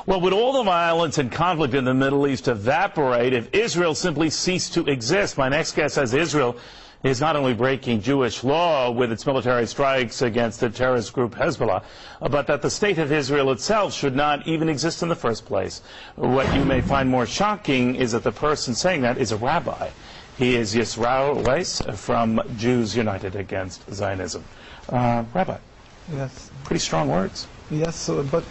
Well, would all the violence and conflict in the Middle East evaporate if Israel simply ceased to exist? My next guest says Israel is not only breaking Jewish law with its military strikes against the terrorist group Hezbollah, but that the state of Israel itself should not even exist in the first place. What you may find more shocking is that the person saying that is a rabbi. He is Yisrael Weiss from Jews United Against Zionism. Rabbi. Yes. Pretty strong words. Yes, but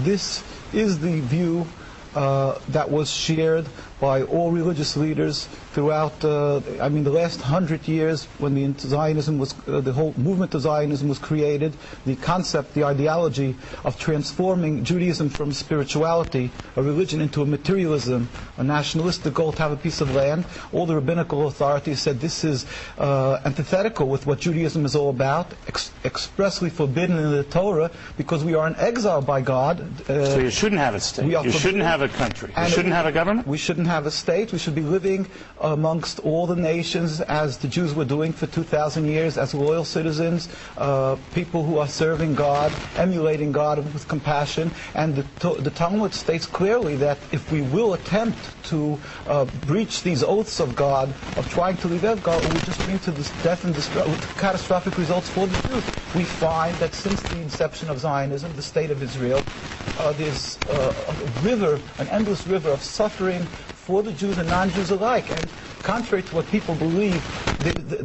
this is the view that was shared by all religious leaders throughout, the last 100 years when the whole movement of Zionism was created. The concept, the ideology of transforming Judaism from spirituality, a religion, into a materialism, a nationalistic goal to have a piece of land. All the rabbinical authorities said this is antithetical with what Judaism is all about, expressly forbidden in the Torah, because we are in exile by God. So you shouldn't have a state. You shouldn't have a country. You shouldn't have a government? We shouldn't have a state. We should be living amongst all the nations as the Jews were doing for 2,000 years, as loyal citizens, people who are serving God, emulating God with compassion. And the Talmud states clearly that if we will attempt to breach these oaths of God, of trying to live out God, it will just bring to this death and catastrophic results for the Jews. We find that since the inception of Zionism, the state of Israel, there's a river, an endless river of suffering for the Jews and non-Jews alike. And contrary to what people believe,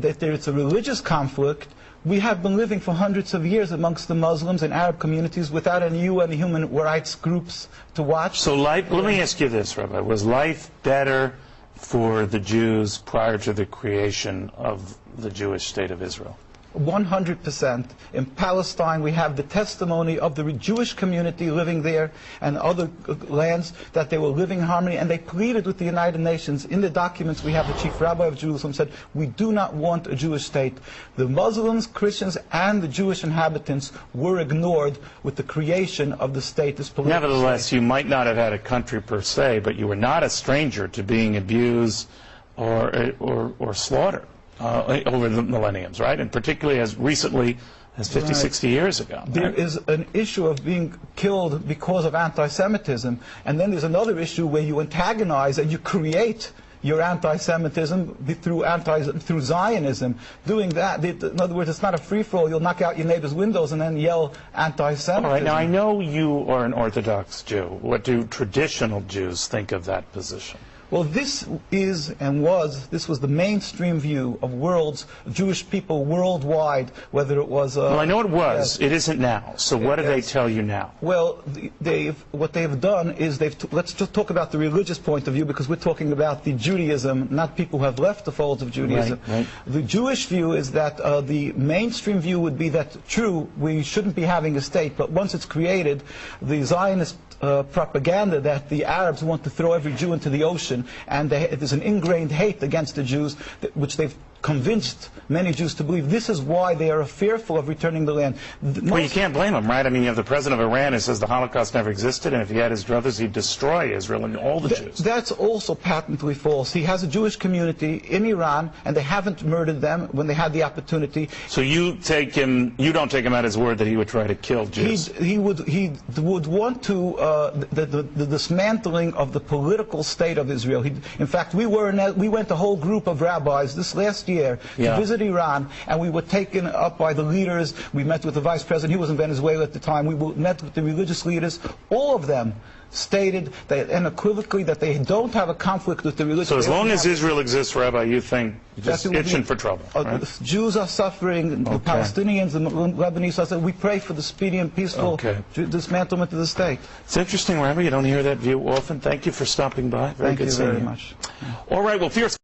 that there's a religious conflict, we have been living for hundreds of years amongst the Muslims and Arab communities without any human rights groups to watch. So let me ask you this, Rabbi. Was life better for the Jews prior to the creation of the Jewish state of Israel? 100%. In Palestine, we have the testimony of the Jewish community living there and other lands that they were living in harmony, and they pleaded with the United Nations. In the documents we have, the chief rabbi of Jerusalem said, we do not want a Jewish state. The Muslims, Christians, and the Jewish inhabitants were ignored with the creation of the state. This political Nevertheless, state. You might not have had a country per se, but you were not a stranger to being abused or slaughtered over the millenniums, right? And particularly as recently as 50, 60 years ago. There is an issue of being killed because of anti-Semitism, and then there's another issue where you antagonize and you create your anti-Semitism through Zionism. Doing that, in other words, it's not a free-for-all. You'll knock out your neighbor's windows and then yell anti-Semitism. All right, now I know you are an Orthodox Jew. What do traditional Jews think of that position? Well, this was the mainstream view of Jewish people worldwide, whether it was... well, I know it was. Yes. It isn't now. So what do they tell you now? Well, what they've done is let's just talk about the religious point of view, because we're talking about the Judaism, not people who have left the folds of Judaism. Right. The Jewish view is that the mainstream view would be that, true, we shouldn't be having a state, but once it's created, the Zionist propaganda that the Arabs want to throw every Jew into the ocean, and there's an ingrained hate against the Jews, which they've convinced many Jews to believe. This is why they are fearful of returning the land. Well, you can't blame them, right? I mean, you have the president of Iran who says the Holocaust never existed, and if he had his druthers, he'd destroy Israel and all the Jews. That's also patently false. He has a Jewish community in Iran, and they haven't murdered them when they had the opportunity. So you don't take him at his word that he would try to kill Jews? He would want to the dismantling of the political state of Israel. In fact, we went a whole group of rabbis this last year to visit Iran, and we were taken up by the leaders. We met with the vice president. He was in Venezuela at the time. We met with the religious leaders. All of them stated unequivocally that they don't have a conflict with the religion. So as long as Israel exists, Rabbi, you think you're just itching for trouble, right? The Jews are suffering, the Palestinians, the Lebanese are suffering. We pray for the speedy and peaceful dismantlement of the state. It's interesting, Rabbi. You don't hear that view often. Thank you for stopping by. Very good seeing you. Thank you very much. All right, well, fierce.